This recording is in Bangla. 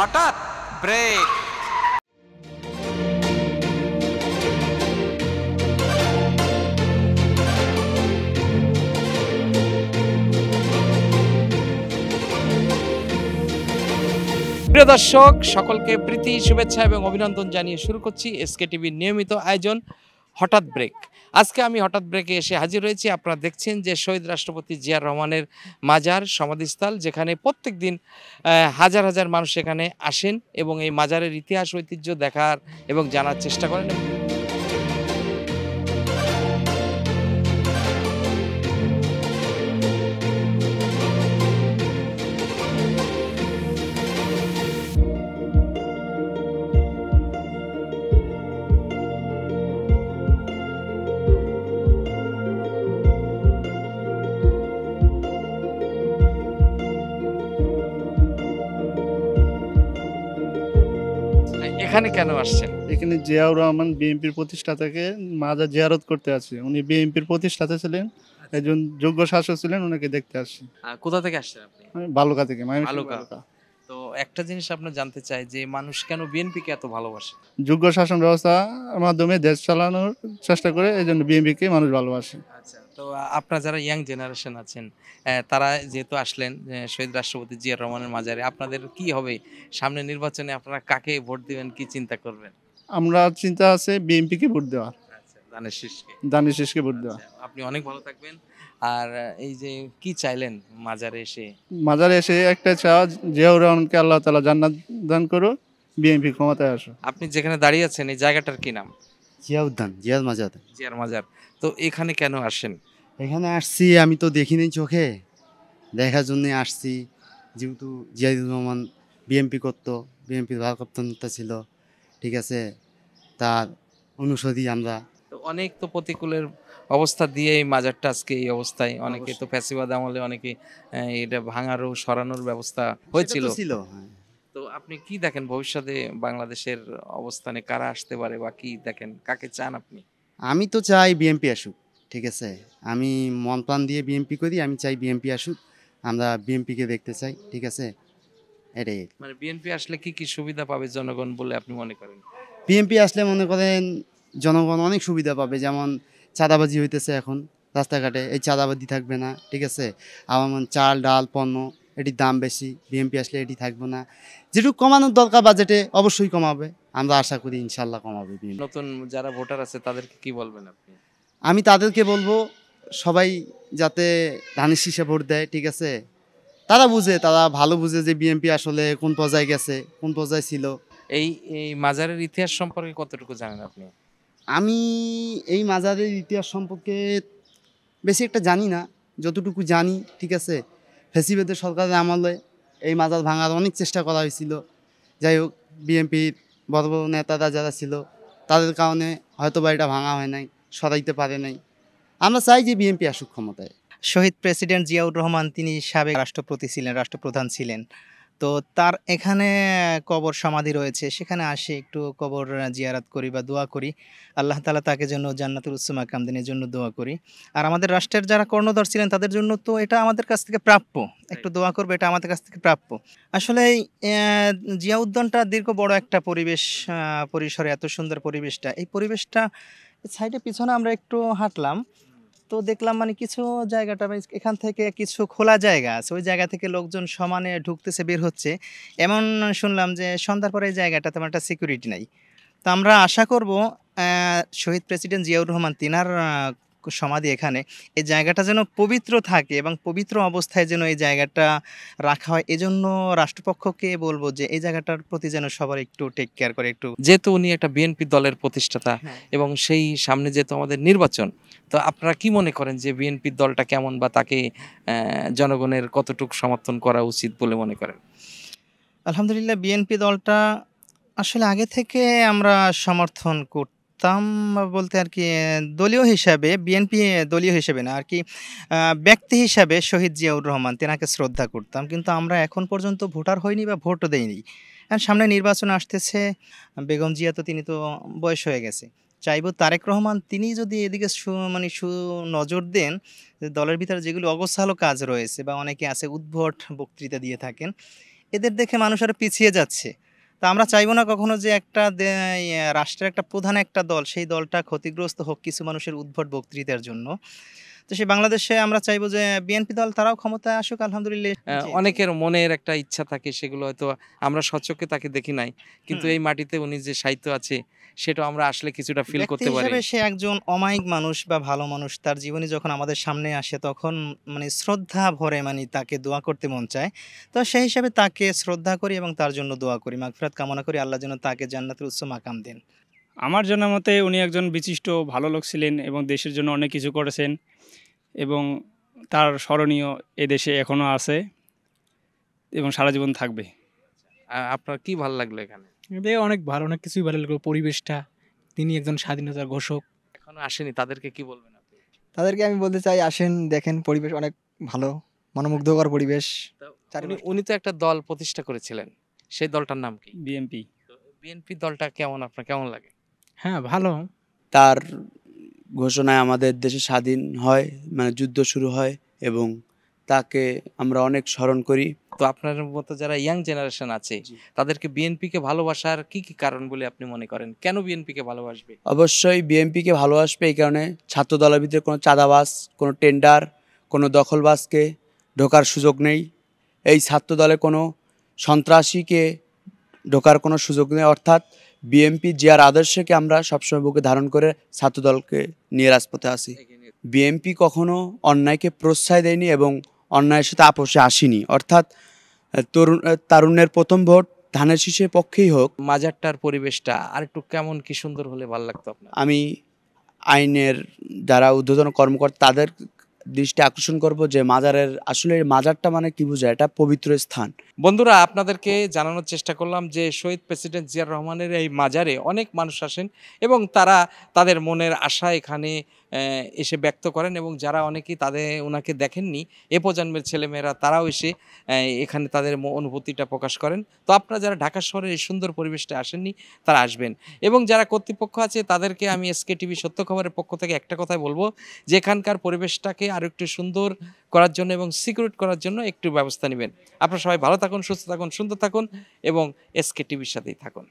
হঠাৎ ব্রেক। প্রিয় দর্শক, সকলকে প্রীতি, শুভেচ্ছা এবং অভিনন্দন জানিয়ে শুরু করছি এসকে টিভির নিয়মিত আয়োজন হঠাৎ ব্রেক। আজকে আমি হঠাৎ ব্রেকে এসে হাজির হয়েছি। আপনারা দেখছেন যে শহীদ রাষ্ট্রপতি জিয়া রহমানের মাজার সমাধিস্থল, যেখানে প্রত্যেক দিন হাজার হাজার মানুষ এখানে আসেন এবং এই মাজারের ইতিহাস ঐতিহ্য দেখার এবং জানার চেষ্টা করেন। এখানে কেন আসছেন? এখানে জিয়াউর রহমান বিএনপির প্রতিষ্ঠাতাকে মাজার জিয়ারত করতে আসছি। উনি বিএনপির প্রতিষ্ঠাতা ছিলেন, একজন যোগ্য শাসক ছিলেন, ওনাকে দেখতে আসছি। কোথা থেকে আসছেন আপনি? আমি বালুকা থেকে, বালুকা। তো একটা জিনিস আপনার জানতে চাই যে মানুষ কেন বিএনপিকে এত ভালোবাসে? যোগ্য শাসন ব্যবস্থার মাধ্যমে দেশ চালানোর চেষ্টা করে, এই জন্য বিএনপিকে মানুষ ভালোবাসে। আচ্ছা, তো আপনারা যারা ইয়াং জেনারেশন আছেন, তারা যেহেতু আসলেন শহীদ রাষ্ট্রপতি জিয়া রহমানের মাজারে, আপনাদের কি হবে সামনে নির্বাচনে? আপনারা কাকে ভোট দিবেন, কি চিন্তা করবেন? আমরা চিন্তা আছে বিএনপিকে ভোট দেওয়া, আচ্ছা, ধানের শীষকে। দানের শেষকে ভোট দেওয়া। আচ্ছা, আপনি অনেক ভালো থাকবেন। আর এই যে কি চাইলেন মাজারে এসে? মাজারে এসে একটা চাওয়া, জিয়াউর রহমানকে আল্লাহ তাআলা জান্নাত দান করো, বিএনপি ক্ষমতায় আসো। আপনি যেখানে দাঁড়িয়ে আছেন এই জায়গাটার কি নাম? জিয়া উদ্যান, জিয়ার মাজার। জিয়ার মাজার। তো এখানে কেন আসেন? এখানে আসছি, আমি তো দেখিনি চোখে, দেখার জন্য আসছি। যেহেতু জিয়াউর রহমান বিএমপি করতো, বিএমপির ভারপ্রাপ্ত নেতা ছিল, ঠিক আছে, তার অনুসারী আমরা। তো অনেক তো প্রতিকূলের অবস্থা দিয়ে এই মাজারটা আজকে এই অবস্থায়। অনেকে তো ফ্যাসিবাদ আমলে অনেকে এটা ভাঙারও সরানোর ব্যবস্থা হয়েছিল। সেটা তো ছিল, হ্যাঁ। তো আপনি কি দেখেন ভবিষ্যতে বাংলাদেশের অবস্থানে কারা আসতে পারে বা কি দেখেন, কাকে চান আপনি? আমি তো চাই বিএমপি আসুক, ঠিক আছে। আমি মন প্রাণ দিয়ে বিএমপি করি, আমি চাই বিএমপি আসুক, আমরা বিএমপিকে দেখতে চাই, ঠিক আছে, এটাই। মানে বিএনপি আসলে কি কি সুবিধা পাবে জনগণ বলে আপনি মনে করেন? বিএমপি আসলে মনে করেন জনগণ অনেক সুবিধা পাবে, যেমন চাঁদাবাজি হইতেছে এখন রাস্তাঘাটে, এই চাঁদাবাজি থাকবে না, ঠিক আছে। আমার চাল ডাল পণ্য এটির দাম বেশি, বিএমপি আসলে এটি থাকবে না। যেটুকু কমানোর দরকার বাজেটে অবশ্যই কমাবে, আমরা আশা করি ইনশাল্লাহ কমাবে BNP। নতুন যারা ভোটার আছে তাদেরকে কি বলবেন আপনি? আমি তাদেরকে বলবো সবাই যাতে ধানের শীষে ভোট দেয়, ঠিক আছে। তারা বুঝে, তারা ভালো বুঝে যে বিএমপি আসলে কোন পর্যায়ে গেছে, কোন পর্যায়ে ছিল। এই এই মাজারের ইতিহাস সম্পর্কে কতটুকু জানেন আপনি? আমি এই মাজারের ইতিহাস সম্পর্কে বেশি একটা জানি না, যতটুকু জানি, ঠিক আছে, ফ্যাসিবাদের সরকারের আমলে এই মাজার ভাঙার অনেক চেষ্টা করা হয়েছিল। যাই হোক, বিএনপির বড় বড় নেতারা যারা ছিল তাদের কারণে হয়তো বা এটা ভাঙা হয় নাই, সরাইতে পারে নাই। আমরা চাই যে বিএনপি আসুক ক্ষমতায়। শহীদ প্রেসিডেন্ট জিয়াউর রহমান তিনি সাবেক রাষ্ট্রপতি ছিলেন, রাষ্ট্রপ্রধান ছিলেন। তো তার এখানে কবর সমাধি রয়েছে, সেখানে আসি একটু কবর জিয়ারত করি বা দোয়া করি। আল্লাহ তাআলা তাকে জন্য জান্নাতুল উস মাকাম দেন, এর জন্য দোয়া করি। আর আমাদের রাষ্ট্রের যারা কর্ণধর ছিলেন তাদের জন্য তো এটা আমাদের কাছ থেকে প্রাপ্য, একটু দোয়া করবে, এটা আমাদের কাছ থেকে প্রাপ্য। আসলে এই জিয়া উদ্যানটা দীর্ঘ বড় একটা পরিবেশ, পরিসরে এত সুন্দর পরিবেশটা, এই পরিবেশটা সাইডে পিছনে আমরা একটু হাঁটলাম, তো দেখলাম মানে কিছু জায়গাটা এখান থেকে কিছু খোলা জায়গা আছে, ওই জায়গা থেকে লোকজন সমানে ঢুকতেছে বের হচ্ছে। এমন শুনলাম যে সন্ধ্যার পরে এই জায়গাটা তেমন একটা সিকিউরিটি নাই। তো আমরা আশা করব শহীদ প্রেসিডেন্ট জিয়াউর রহমান তিনার সমাধি এখানে, এই জায়গাটা যেন পবিত্র থাকে এবং পবিত্র অবস্থায় যেন এই জায়গাটা রাখা হয়। এজন্য রাষ্ট্রপক্ষকে বলবো যে এই জায়গাটার প্রতি যেন সবার একটু টেক কেয়ার করে। একটু যেহেতু উনি একটা বিএনপি দলের প্রতিষ্ঠাতা এবং সেই সামনে যেহেতু আমাদের নির্বাচন, তো আপনারা কি মনে করেন যে বিএনপি দলটা কেমন বা তাকে জনগণের কতটুকু সমর্থন করা উচিত বলে মনে করেন? আলহামদুলিল্লাহ, বিএনপি দলটা আসলে আগে থেকে আমরা সমর্থন করতাম বলতে আর কি, দলীয় হিসাবে বিএনপি, দলীয় হিসেবে না আর কি, ব্যক্তি হিসাবে শহীদ জিয়াউর রহমান তেনাকে শ্রদ্ধা করতাম, কিন্তু আমরা এখন পর্যন্ত ভোটার হইনি বা ভোটও দেইনি। আর সামনে নির্বাচন আসতেছে, বেগম জিয়া তো তিনি তো বয়স হয়ে গেছে, চাইবো তারেক রহমান তিনি যদি এদিকে মানে নজর দেন, যে দলের ভিতরে যেগুলো অগোছালো কাজ রয়েছে বা অনেকে আছে উদ্ভট বক্তৃতা দিয়ে থাকেন, এদের দেখে মানুষ আরো পিছিয়ে যাচ্ছে। তো আমরা চাইবো না কখনো যে একটা রাষ্ট্রের একটা প্রধান একটা দল, সেই দলটা ক্ষতিগ্রস্ত হোক কিছু মানুষের উদ্ভট বক্তৃতার জন্য। তো সেই বাংলাদেশে আমরা চাইবো যে বিএনপি দল তারাও ক্ষমতায় আসুক, আলহামদুলিল্লাহ। জি, জি। অনেকের মনের একটা ইচ্ছা থাকে, সেগুলো হয়তো আমরা সচক্ষে তাকে দেখি নাই, কিন্তু হুম। এই মাটিতে উনি যে সাহিত্য আছে সেটা আমরা আসলে কিছুটা ফিল ব্যক্তি করতে পারি। হিসেবে সে একজন অমায়িক মানুষ বা ভালো মানুষ, তার জীবনী যখন আমাদের সামনে আসে তখন মানে শ্রদ্ধা ভরে মানে তাকে দোয়া করতে মন চায়। তো সেই হিসাবে তাকে শ্রদ্ধা করি এবং তার জন্য দোয়া করি, মাগফিরাত কামনা করি, আল্লাহ যেন তাকে জান্নাতের উচ্চ মাকাম দেন। আমার জানা মতে উনি একজন বিশিষ্ট ভালো লোক ছিলেন এবং দেশের জন্য অনেক কিছু করেছেন এবং তার স্মরণীয় এদেশে এখনও আছে এবং সারা জীবন থাকবে। আপনার কি ভালো লাগলো এখানে? এতে অনেক ভালো, অনেক কিছুই ভালো লাগলো। পরিবেশটা, তিনি একজন স্বাধীনতার ঘোষক। এখনো আসেনি, তাদেরকে কি বলবেন আপনি? তাদেরকে আমি বলতে চাই, আসেন দেখেন, পরিবেশ অনেক ভালো, মনোমুগ্ধকর পরিবেশ। উনি তো একটা দল প্রতিষ্ঠা করেছিলেন, সেই দলটার নাম কি? বিএমপি। বিএনপি দলটা কেমন, আপনার কেমন লাগে? হ্যাঁ, ভালো। তার ঘোষণায় আমাদের দেশে স্বাধীন হয়, মানে যুদ্ধ শুরু হয় এবং তাকে আমরা অনেক স্মরণ করি। তো আপনার মতো যারা ইয়াং জেনারেশন আছে তাদেরকে বিএনপিকে ভালোবাসার কি কি কারণ বলে আপনি মনে করেন? কেন বিএনপিকে ভালোবাসবে? অবশ্যই বিএমপিকে ভালোবাসবে এই কারণে, ছাত্র দলের ভিতরে কোনো চাঁদাবাজ, কোনো টেন্ডার, কোনো দখলবাজকে ঢোকার সুযোগ নেই। এই ছাত্র দলে কোনো সন্ত্রাসীকে ঢোকার কোনো সুযোগ নেই। অর্থাৎ বিএমপি যার আদর্শকে আমরা সবসময় বুকে ধারণ করে ছাত্রদলকে নিয়ে রাজপথে আসি। বিএমপি কখনো অন্যায়কে প্রশ্রয় দেয়নি এবং অন্যায়ের সাথে আপোষে আসেনি। অর্থাৎ তারুণ্যের প্রথম ভোট ধানের শীষের পক্ষেই হোক। মাজারটার পরিবেশটা আর একটু কেমন কি সুন্দর হলে ভালো লাগতো আপনার? আমি আইনের যারা ঊর্ধ্বতন কর্মকর্তা তাদের দৃষ্টি আকর্ষণ করব যে মাজারের আসলে মাজারটা মানে কি বোঝায়, এটা পবিত্র স্থান। বন্ধুরা, আপনাদেরকে জানানোর চেষ্টা করলাম যে শহীদ প্রেসিডেন্ট জিয়াউর রহমানের এই মাজারে অনেক মানুষ আসেন এবং তারা তাদের মনের আশা এখানে এসে ব্যক্ত করেন, এবং যারা অনেকেই ওনাকে দেখেননি, এ প্রজন্মের ছেলেমেয়েরা তারাও এসে এখানে তাদের অনুভূতিটা প্রকাশ করেন। তো আপনারা যারা ঢাকা শহরের এই সুন্দর পরিবেশটা আসেননি, তারা আসবেন। এবং যারা কর্তৃপক্ষ আছে তাদেরকে আমি এসকে টিভি সত্য খবরের পক্ষ থেকে একটা কথাই বলবো যে এখানকার পরিবেশটাকে আরও একটু সুন্দর করার জন্য এবং সিকিউরিট করার জন্য একটু ব্যবস্থা নেবেন। আপনারা সবাই ভালো থাকুন, সুস্থ থাকুন, সুন্দর থাকুন এবং এসকে টিভির সাথেই থাকুন।